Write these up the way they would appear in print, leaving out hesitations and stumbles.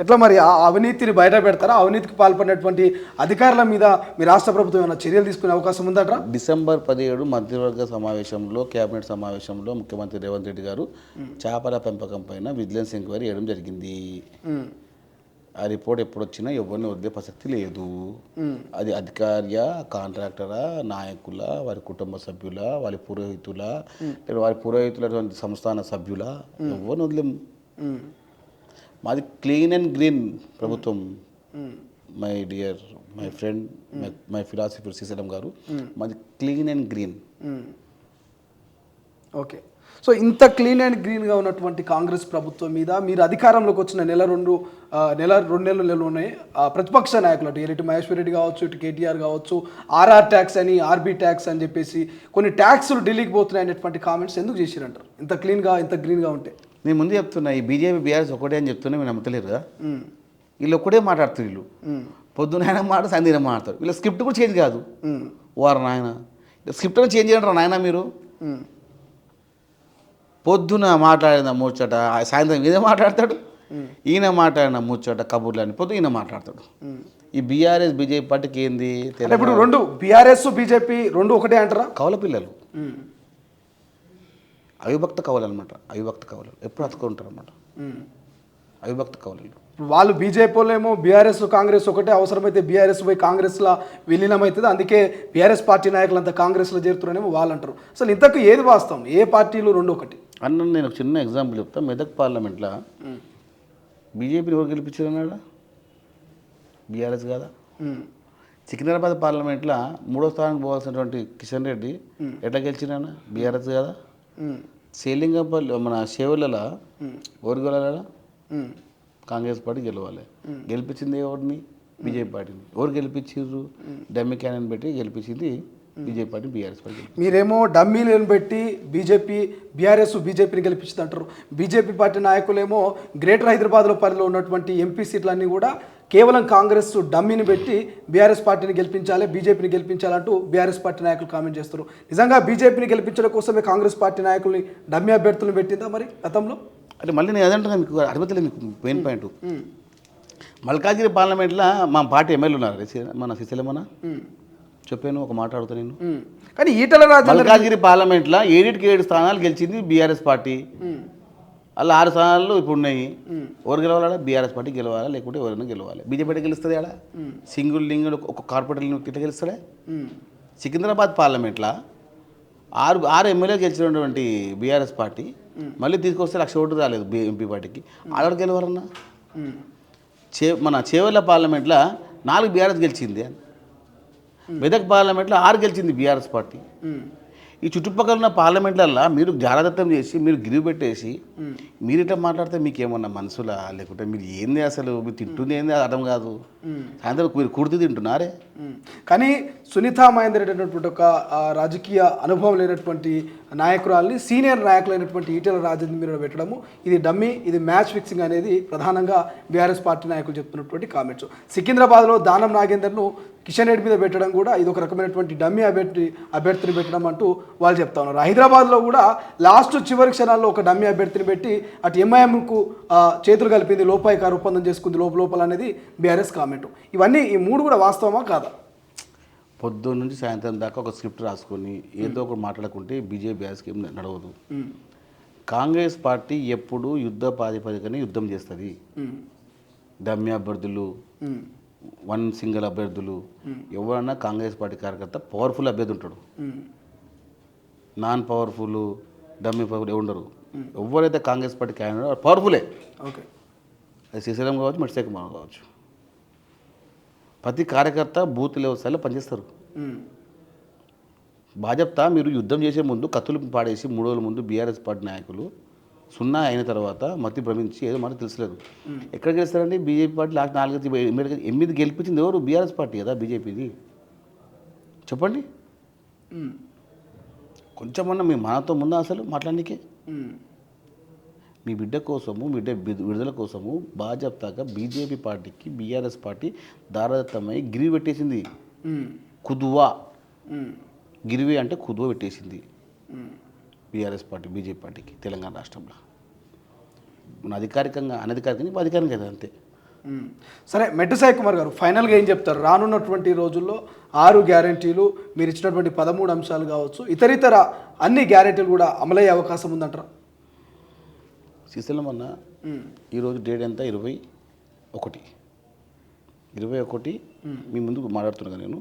ఎట్లా మరి ఆ అవినీతిని బయట పెడతారా? అవినీతికి పాల్పడినటువంటి అధికారుల మీద మీ రాష్ట్ర ప్రభుత్వం ఏమైనా చర్యలు తీసుకునే అవకాశం ఉందట్రా? డిసెంబర్ 17 మంత్రివర్గ సమావేశంలో, కేబినెట్ సమావేశంలో ముఖ్యమంత్రి రేవంత్ రెడ్డి గారు చేపల పెంపకం పైన విజిలెన్స్ ఎంక్వైరీ చేయడం జరిగింది. ఆ రిపోర్ట్ ఎప్పుడు వచ్చినా ఎవరిని వదిలే ప్రసక్తి లేదు. అది అధికారియా, కాంట్రాక్టరా, నాయకుల, వారి కుటుంబ సభ్యుల, వారి పురోహితుల, వారి పురోహితుల సంస్థాన సభ్యుల, ఎవరిని వదిలేము. మాది క్లీన్ అండ్ గ్రీన్ ప్రభుత్వం. My dear my friend my philosopher Srisailam గారు, మాది clean and green. Okay. So ఇంత క్లీన్ అండ్ గ్రీన్గా ఉన్నటువంటి కాంగ్రెస్ ప్రభుత్వం మీద మీరు అధికారంలోకి వచ్చిన రెండు నెలలు ఉన్నాయి. ప్రతిపక్ష నాయకులు అటు ఎరిటి మహేశ్వర్ రెడ్డి కావచ్చు, ఇటు కేటీఆర్ కావచ్చు, ఆర్ఆర్ ట్యాక్స్ అని, ఆర్బీ ట్యాక్స్ అని చెప్పేసి కొన్ని ట్యాక్సులు ఢిల్లీకి పోతున్నాయి అనేటువంటి కామెంట్స్ ఎందుకు చేసిరంటారు? ఇంత క్లీన్గా ఇంత గ్రీన్గా ఉంటే. నేను ముందు చెప్తున్నా, ఈ బీజేపీ బీఆర్ఎస్ ఒకటే అని చెప్తున్నా, మీరు నమ్మతలేరుగా. వీళ్ళు ఒక్కటే మాట్లాడుతారు. వీళ్ళు పొద్దున ఆయన మాట సాయంత్రం మాట్లాడతారు. వీళ్ళ స్క్రిప్ట్ కూడా చేంజ్ కాదు. వారు నాయన స్క్రిప్ట్ చేంజ్ చేయంటారు నాయన మీరు. పొద్దున మాట్లాడిన ముచ్చట సాయంత్రం ఈయన మాట్లాడతాడు, ఈయన మాట్లాడిన ముచ్చట కబుర్లు అని పొద్దు ఈయన మాట్లాడతాడు. ఈ బీఆర్ఎస్ బీజేపీ పార్టీకి ఏంది? ఇప్పుడు రెండు బీఆర్ఎస్ బీజేపీ రెండు ఒకటే అంటారా? కవల పిల్లలు, అవిభక్త కవలు అనమాట. అవిభక్త కవలు ఎప్పుడు అతుకుంటారు అనమాట. అవిభక్త కవలు. వాళ్ళు బీజేపీ వాళ్ళు ఏమో బీఆర్ఎస్ కాంగ్రెస్ ఒకటే, అవసరమైతే బీఆర్ఎస్ పోయి కాంగ్రెస్లో విలీనం అవుతుంది, అందుకే బీఆర్ఎస్ పార్టీ నాయకులంతా కాంగ్రెస్లో చేరుతున్నారేమో వాళ్ళు అంటారు. అసలు ఇంతకు ఏది వాస్తవం? ఏ పార్టీలు రెండు ఒకటి అన్న? నేను ఒక చిన్న ఎగ్జాంపుల్ చెప్తాను. మెదక్ పార్లమెంట్లో బీజేపీని ఎవరు గెలిపించారన్నాడా? బీఆర్ఎస్ కాదా? సికింద్రాబాద్ పార్లమెంట్లో 3వ స్థానానికి పోవాల్సినటువంటి కిషన్ రెడ్డి ఎట్లా గెలిచినా? బీఆర్ఎస్ కదా. శ్రీలింగపల్లి మన షేవులలో ఎవరు గెలవాలా? కాంగ్రెస్ పార్టీ గెలవాలి. గెలిపించింది ఎవరిని? బీజేపీ పార్టీని. ఎవరు గెలిపించారు? డమ్మి క్యాన్ పెట్టి గెలిపించింది బీజేపీ పార్టీ, బీఆర్ఎస్ పార్టీ. మీరేమో డమ్మీలను పెట్టి బీజేపీని గెలిపించింది అంటారు. బీజేపీ పార్టీ నాయకులేమో గ్రేటర్ హైదరాబాద్లో పరిధిలో ఉన్నటువంటి ఎంపీ సీట్లన్నీ కూడా కేవలం కాంగ్రెస్ డమ్మీని పెట్టి బీఆర్ఎస్ పార్టీని గెలిపించాలి, బీజేపీని గెలిపించాలంటూ బీఆర్ఎస్ పార్టీ నాయకులు కామెంట్ చేస్తారు. నిజంగా బీజేపీని గెలిపించడం కోసమే కాంగ్రెస్ పార్టీ నాయకుల్ని డమ్మీ అభ్యర్థులను పెట్టిందా మరి గతంలో? అంటే మళ్ళీ నేను అదంటున్నా, మీకు అర్థమవుతలేదు. మీకు మెయిన్ పాయింట్, మల్కాజ్గిరి పార్లమెంట్లో మా పార్టీ ఎమ్మెల్యే ఉన్నారు. మన శ్రీశైలమన చెప్పాను, ఒక మాట్లాడుతా నేను. కానీ ఈటల రాజేందర్ మల్కాజ్గిరి పార్లమెంట్లో 7 స్థానాలు గెలిచింది బీఆర్ఎస్ పార్టీ. అలా 6 స్థానాలు ఇప్పుడు ఉన్నాయి. ఎవరు గెలవాలా? బీఆర్ఎస్ పార్టీ గెలవాలా, లేకుంటే ఎవరైనా గెలవాలి. బీజేపీ గెలుస్తుంది ఆడ. సింగిల్ లింగుడు ఒక కార్పొరేటర్ ఇట్లా గెలుస్తాడే. సికింద్రాబాద్ పార్లమెంట్లో 6 ఎమ్మెల్యేలు గెలిచినటువంటి బీఆర్ఎస్ పార్టీ మళ్ళీ తీసుకొస్తే 1,00,000 ఓట్లు రాలేదు ఎంపీ పార్టీకి. ఆడ గెలవరన్నా? మన చేవెళ్ళ పార్లమెంట్లో 4 బీఆర్ఎస్ గెలిచింది. మెదక్ పార్లమెంట్లో 6 గెలిచింది బీఆర్ఎస్ పార్టీ. ఈ చుట్టుపక్కల ఉన్న పార్లమెంట్లల్లో మీరు జాగ్రత్తం చేసి, మీరు గిరివి పెట్టేసి మీరు ఇట్లా మాట్లాడితే మీకేమన్నా మనసులా, లేకుంటే మీరు ఏంది అసలు, మీరు తింటుంది ఏంది అర్థం కాదు. సాయంత్రం మీరు కుర్తి తింటున్నారే. కానీ సునీతా మహేందర్ రెడ్డి అనేటువంటి ఒక రాజకీయ అనుభవం లేనటువంటి నాయకురాల్ని సీనియర్ నాయకులైనటువంటి ఈటెల రాజేందర్ మీద పెట్టడము, ఇది డమ్మీ, ఇది మ్యాచ్ ఫిక్సింగ్ అనేది ప్రధానంగా బీఆర్ఎస్ పార్టీ నాయకులు చెప్తున్నటువంటి కామెంట్స్. సికింద్రాబాద్లో దానం నాగేందర్ను కిషన్ రెడ్డి మీద పెట్టడం కూడా ఇది ఒక రకమైనటువంటి డమ్మీ అభ్యర్థిని పెట్టడం అంటూ వాళ్ళు చెప్తా ఉన్నారు. హైదరాబాద్లో కూడా చివరి క్షణాల్లో ఒక డమ్మీ అభ్యర్థిని పెట్టి అటు ఎంఐఎంకు చేతులు కలిపింది, లోపాయికారు ఒప్పందం చేసుకుంది లోపల అనేది బీఆర్ఎస్ కామెంట్. ఇవన్నీ ఈ 3 కూడా వాస్తవమా కాదా? పొద్దున్న నుంచి సాయంత్రం దాకా ఒక స్క్రిప్ట్ రాసుకొని ఏదో ఒకటి మాట్లాడుకుంటే బీజేపీ బీఆర్ఎస్కి ఏం నడవదు. కాంగ్రెస్ పార్టీ ఎప్పుడు యుద్ధ ప్రాతిపదికనే యుద్ధం చేస్తుంది. డమ్మీ అభ్యర్థులు, సింగిల్ అభ్యర్థులు, ఎవరన్నా కాంగ్రెస్ పార్టీ కార్యకర్త పవర్ఫుల్ అభ్యర్థి ఉంటాడు. నాన్ పవర్ఫుల్, డమ్మీ పవర్ఫుల్ ఉండరు. ఎవరైతే కాంగ్రెస్ పార్టీ క్యాండిడేట్ పవర్ఫులే. ఓకే, అది శ్రీశైలం కావచ్చు, మెట్సేకం కావచ్చు. ప్రతి కార్యకర్త బూత్ లెవెల్ స్థాయిలో పనిచేస్తారు. భాజపా మీరు యుద్ధం చేసే ముందు కత్తులు పాడేసి 3 రోజుల ముందు బీఆర్ఎస్ పార్టీ నాయకులు 0 అయిన తర్వాత మతి భ్రమించి ఏదో మాట తెలుసలేదు. ఎక్కడ గెలుస్తారండి? బీజేపీ పార్టీ లాస్ట్ 8 గెలిపించింది ఎవరు? బీఆర్ఎస్ పార్టీ కదా బీజేపీది. చెప్పండి, కొంచెమన్నా మీ మనతో ముందా అసలు మాట్లాడడానికి? మీ బిడ్డ కోసము, బిడ్డ విడుదల కోసము భాజపాగా బీజేపీ పార్టీకి బీఆర్ఎస్ పార్టీ దారదత్తమై గిరివి పెట్టేసింది. కుదువా, గిరివి అంటే కుదువ పెట్టేసింది బీఆర్ఎస్ పార్టీ బీజేపీ పార్టీకి తెలంగాణ రాష్ట్రంలో. మన అధికారికంగా అనధికారికంగా అధికారికంగా కదా అంతే. సరే, మెట్టు సాయి కుమార్ గారు ఫైనల్గా ఏం చెప్తారు? రానున్నటువంటి రోజుల్లో 6 గ్యారెంటీలు, మీరు ఇచ్చినటువంటి 13 అంశాలు కావచ్చు, ఇతరితర అన్ని గ్యారెంటీలు కూడా అమలయ్యే అవకాశం ఉందంటారా? శ్రీశైలం అన్న ఈరోజు డేట్ ఎంత? 21 మీ ముందుకు మాట్లాడుతున్నా నేను.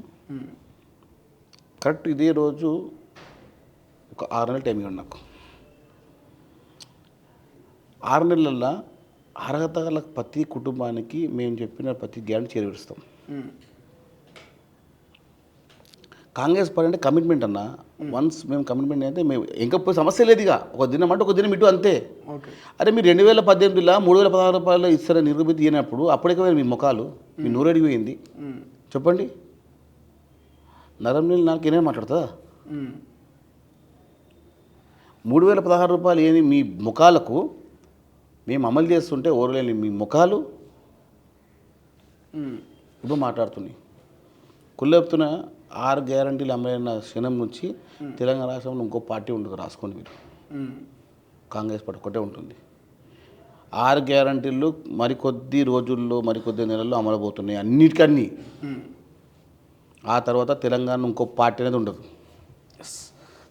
కరెక్ట్ ఇదే రోజు ఒక 6 నెలల టైం ఇవ్వండి నాకు. 6 నెలల్లో అర్హత గల ప్రతి కుటుంబానికి మేము చెప్పిన ప్రతి గ్యారెంటీ చేరవేస్తాం. కాంగ్రెస్ పార్టీ అంటే కమిట్మెంట్ అన్న. వన్స్ మేము కమిట్మెంట్ అయితే మేము ఇంకా సమస్య లేదు. ఇక ఒక దినం అంటే ఒక దినం ఇటు అంతే. అరే మీరు 2018లో 3016 రూపాయలు ఇస్తారని నిరూపిత అయినప్పుడు అప్పటికే మీ ముఖాలు మీ నూరెడిగి పోయింది. చెప్పండి, నరం నీళ్ళు నాకు ఏమైనా మాట్లాడుతుందా? 3016 రూపాయలు ఏమి మీ ముఖాలకు మేము అమలు చేస్తుంటే ఓరలేని మీ ముఖాలు ఇప్పుడు మాట్లాడుతున్నాయి. కుళ్ళెప్తున్న 6 గ్యారంటీలు అమలైన క్షణం నుంచి తెలంగాణ రాష్ట్రంలో ఇంకో పార్టీ ఉండదు. రాసుకోండి మీరు, కాంగ్రెస్ పార్టీ ఒకటే ఉంటుంది. 6 గ్యారంటీలు మరికొద్ది రోజుల్లో మరికొద్ది నెలల్లో అమలబోతున్నాయి అన్నిటికన్నీ. ఆ తర్వాత తెలంగాణ ఇంకో పార్టీ అనేది ఉండదు.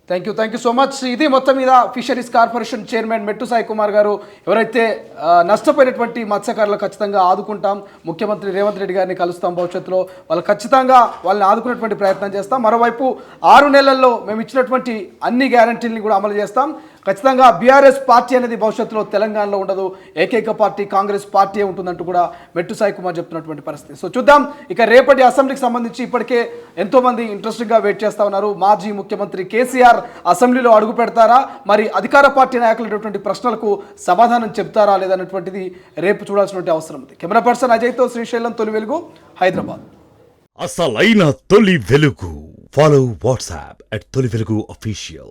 Thank you so much. ఇది మొత్తం మీద ఫిషరీస్ కార్పొరేషన్ చైర్మన్ మెట్టు సాయి కుమార్ గారు ఎవరైతే నష్టపోయినటువంటి మత్స్యకారులు ఖచ్చితంగా ఆదుకుంటాం, ముఖ్యమంత్రి రేవంత్ రెడ్డి గారిని కలుస్తాం భవిష్యత్తులో, వాళ్ళు ఖచ్చితంగా వాళ్ళని ఆదుకునేటువంటి ప్రయత్నం చేస్తాం. మరోవైపు 6 నెలల్లో మేము ఇచ్చినటువంటి అన్ని గ్యారంటీలని కూడా అమలు చేస్తాం. ఖచ్చితంగా బీఆర్ఎస్ పార్టీ అనేది భవిష్యత్తులో తెలంగాణలో ఉండదు, ఏకైక పార్టీ కాంగ్రెస్ పార్టీ ఉంటుందంటూ కూడా మెట్టు సాయి కుమార్ చెప్తున్నటువంటి పరిస్థితి. సో చూద్దాం, ఇక రేపటి అసెంబ్లీకి సంబంధించి ఇప్పటికే ఎంతోమంది ఇంట్రెస్టింగ్గా వెయిట్ చేస్తూ ఉన్నారు. మాజీ ముఖ్యమంత్రి కేసీఆర్ అసెంబ్లీలో అడుగు పెడతారా, మరి అధికార పార్టీ నాయకులైనటువంటి ప్రశ్నలకు సమాధానం చెప్తారా లేదన్నటువంటిది రేపు చూడాల్సినటువంటి అవసరం ఉంది. కెమెరా పర్సన్ అజయ్తో శ్రీశైలం, తొలి వెలుగు, హైదరాబాద్. అసలైన తొలి వెలుగు. ఫాలో వాట్సాప్ @తొలి వెలుగు official.